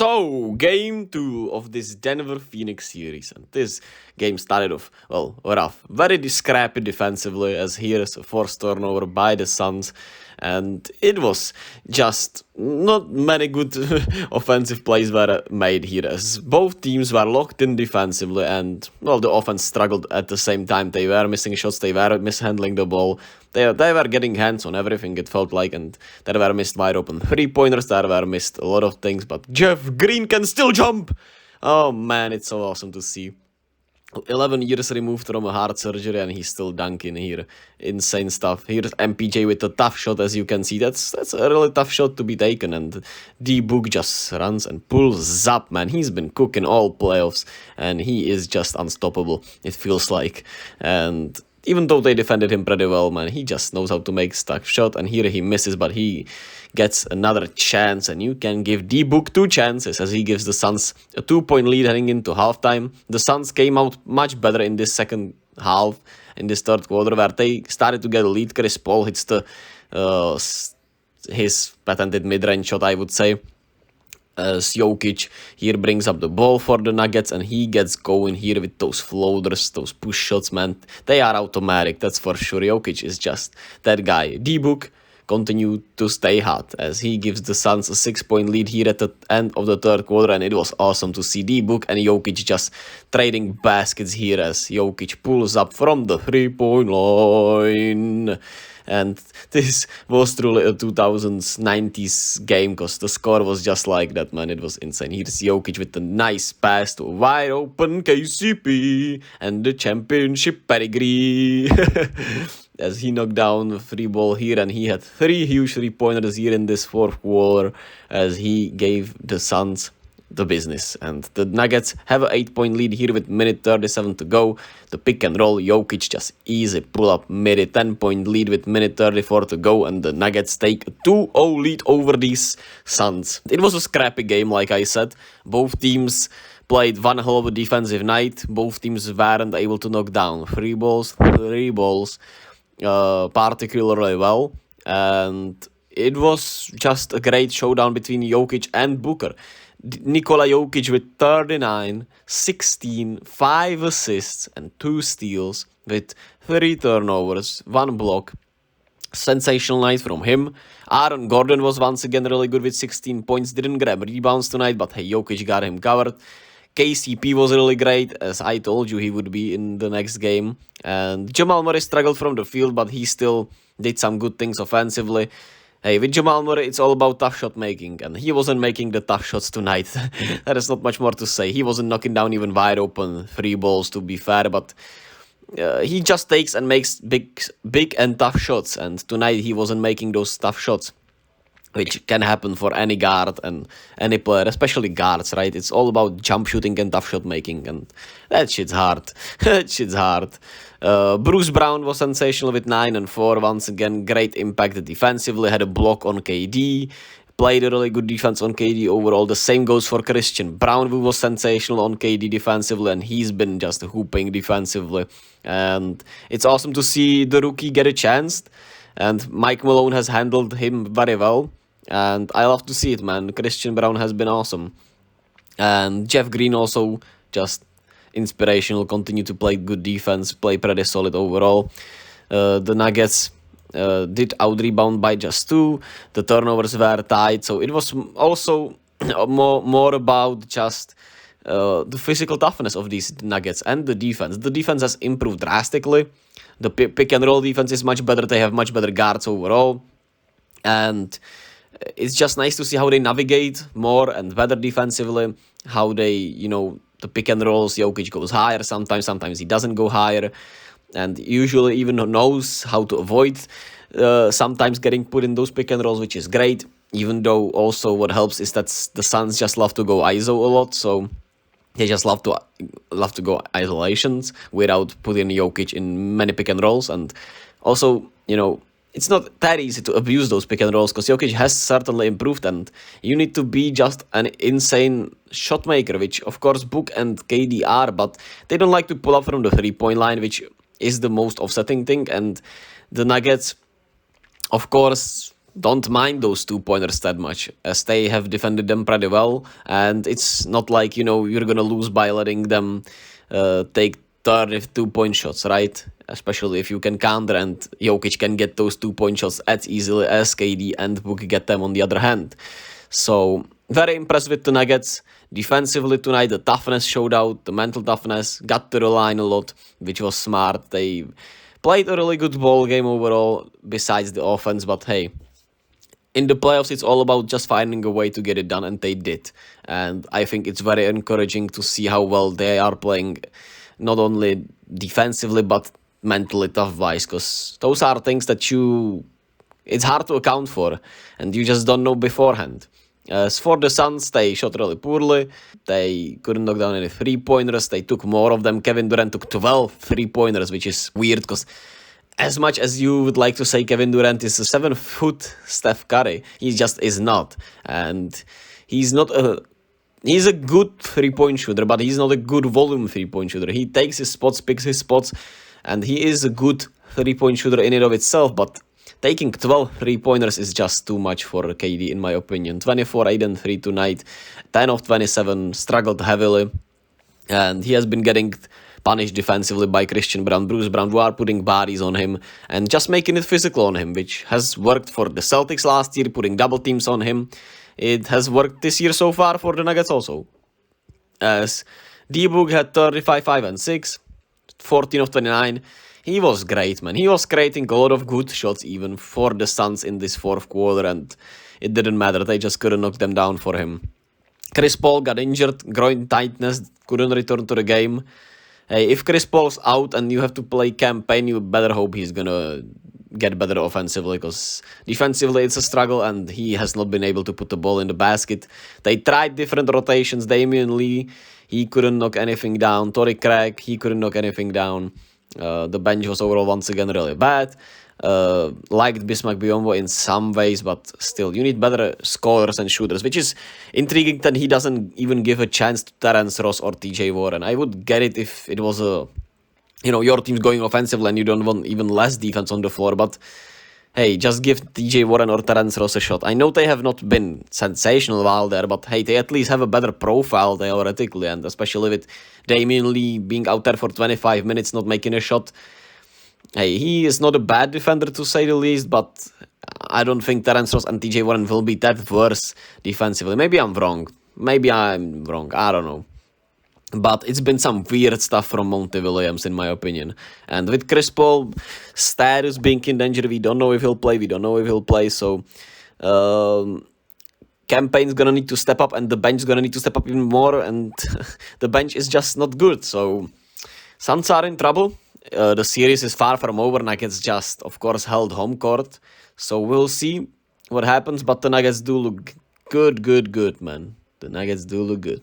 So, game 2 of this Denver-Phoenix series. And this game started off, well, rough. Very scrappy defensively, as here's a forced turnover by the Suns. And it was just not many good offensive plays were made here, as both teams were locked in defensively. And, well, the offense struggled at the same time. They were missing shots, they were mishandling the ball. They were getting hands on everything, it felt like, and there were missed wide open three-pointers, there were missed a lot of things, but Jeff Green can still jump! Oh man, it's so awesome to see. 11 years removed from a heart surgery and he's still dunking here. Insane stuff. Here's MPJ with a tough shot, as you can see. That's a really tough shot to be taken, and D-Book just runs and pulls up, man. He's been cooking all playoffs and he is just unstoppable, it feels like. And even though they defended him pretty well, man, he just knows how to make stuck shot, and here he misses, but he gets another chance, and you can give D-Book 2 chances, as he gives the Suns a 2-point lead heading into halftime. The Suns came out much better in this second half, in this third quarter, where they started to get a lead. Chris Paul hits the his patented mid-range shot, I would say. As Jokić here brings up the ball for the Nuggets, and he gets going here with those floaters, those push shots, man. They are automatic, that's for sure. Jokić is just that guy. D-Book continued to stay hot, as he gives the Suns a 6-point lead here at the end of the third quarter, and it was awesome to see D-Book and Jokić just trading baskets here, as Jokić pulls up from the 3-point line. And this was truly a 2000s, 90s game, because the score was just like that, man. It was insane. Here's Jokić with a nice pass to wide open KCP and the championship pedigree. As he knocked down the free ball here, and he had 3 huge 3-pointers here in this fourth quarter, as he gave the Suns the business. And the Nuggets have an 8-point lead here with minute 37 to go. The pick and roll, Jokić just easy pull up mid, a 10-point lead with minute 34 to go, and the Nuggets take a 2-0 lead over these Suns. It was a scrappy game, like I said. Both teams played one hell of a defensive night. Both teams weren't able to knock down three balls particularly well, and it was just a great showdown between Jokić and Booker. Nikola Jokić with 39, 16, 5 assists and 2 steals with 3 turnovers, 1 block. Sensational night from him. Aaron Gordon was once again really good with 16 points. Didn't grab rebounds tonight, but hey, Jokić got him covered. KCP was really great, as I told you he would be in the next game. And Jamal Murray struggled from the field, but he still did some good things offensively. Hey, with Jamal Murray, it's all about tough shot making, and he wasn't making the tough shots tonight. There is not much more to say. He wasn't knocking down even wide open 3 balls, to be fair, but he just takes and makes big and tough shots, and tonight he wasn't making those tough shots, which can happen for any guard and any player, especially guards, right? It's all about jump shooting and tough shot making, and that shit's hard. That shit's hard. Bruce Brown was sensational with 9 and 4. Once again, great impact defensively, had a block on KD, played a really good defense on KD overall. The same goes for Christian Braun, who was sensational on KD defensively, and he's been just hooping defensively. And it's awesome to see the rookie get a chance, and Mike Malone has handled him very well. And I love to see it, man. Christian Braun has been awesome. And Jeff Green also just inspirational, continue to play good defense, play pretty solid overall. The Nuggets did out-rebound by just 2. The turnovers were tight, so it was also more about just the physical toughness of these Nuggets and the defense. The defense has improved drastically. The pick and roll defense is much better. They have much better guards overall. And it's just nice to see how they navigate more and better defensively, how they, the pick and rolls, Jokić goes higher sometimes he doesn't go higher, and usually even knows how to avoid sometimes getting put in those pick and rolls, which is great, even though also what helps is that the Suns just love to go ISO a lot, so they just love to go isolations without putting Jokić in many pick and rolls, and also, it's not that easy to abuse those pick and rolls, because Jokić has certainly improved, and you need to be just an insane shot maker, which of course Book and KD are, but they don't like to pull up from the 3-point line, which is the most offsetting thing. And the Nuggets, of course, don't mind those 2-pointers that much, as they have defended them pretty well, and it's not like, you're gonna lose by letting them take 32-point shots, right? Especially if you can counter, and Jokic can get those 2-point shots as easily as KD and Book get them on the other hand. So, very impressed with the Nuggets. Defensively tonight, the toughness showed out, the mental toughness, got to the line a lot, which was smart. They played a really good ball game overall, besides the offense, but hey, in the playoffs, it's all about just finding a way to get it done, and they did. And I think it's very encouraging to see how well they are playing, not only defensively, but mentally tough-wise, because those are things that it's hard to account for, and you just don't know beforehand. As for the Suns, they shot really poorly. They couldn't knock down any three-pointers. They took more of them. Kevin Durant took 12 three-pointers, which is weird, because as much as you would like to say Kevin Durant is a 7-foot Steph Curry, he just is not. And he's a good three-point shooter, but he's not a good volume three-point shooter. He takes his spots, picks his spots, and he is a good three-point shooter in and of itself, but taking 12 three-pointers is just too much for KD, in my opinion. 24, 8, and 3 tonight. 10 of 27, struggled heavily. And he has been getting punished defensively by Christian Brown, Bruce Brown, who are putting bodies on him and just making it physical on him, which has worked for the Celtics last year, putting double teams on him. It has worked this year so far for the Nuggets also. As D-Book had 35, 5, and 6, 14 of 29. He was great, man. He was creating a lot of good shots even for the Suns in this fourth quarter, and it didn't matter. They just couldn't knock them down for him. Chris Paul got injured, groin tightness, couldn't return to the game. Hey, if Chris Paul's out and you have to play campaign, you better hope he's gonna get better offensively, because defensively it's a struggle and he has not been able to put the ball in the basket. They tried different rotations. Damian Lee, he couldn't knock anything down. Torrey Craig, he couldn't knock anything down. The bench was overall once again really bad. Liked Bismack Biyombo in some ways, but still, you need better scorers and shooters, which is intriguing that he doesn't even give a chance to Terence Ross or TJ Warren. I would get it if it was your team's going offensively and you don't want even less defense on the floor, but hey, just give TJ Warren or Terence Ross a shot. I know they have not been sensational while there, but hey, they at least have a better profile theoretically, and especially with Damian Lee being out there for 25 minutes, not making a shot. Hey, he is not a bad defender to say the least, but I don't think Terence Ross and TJ Warren will be that worse defensively. Maybe I'm wrong. I don't know. But it's been some weird stuff from Monty Williams, in my opinion. And with Chris Paul status being in danger, we don't know if he'll play. So, campaign's gonna need to step up, and the bench is gonna need to step up even more. And the bench is just not good. So, Suns are in trouble. The series is far from over. Nuggets just, of course, held home court. So, we'll see what happens. But the Nuggets do look good, man. The Nuggets do look good.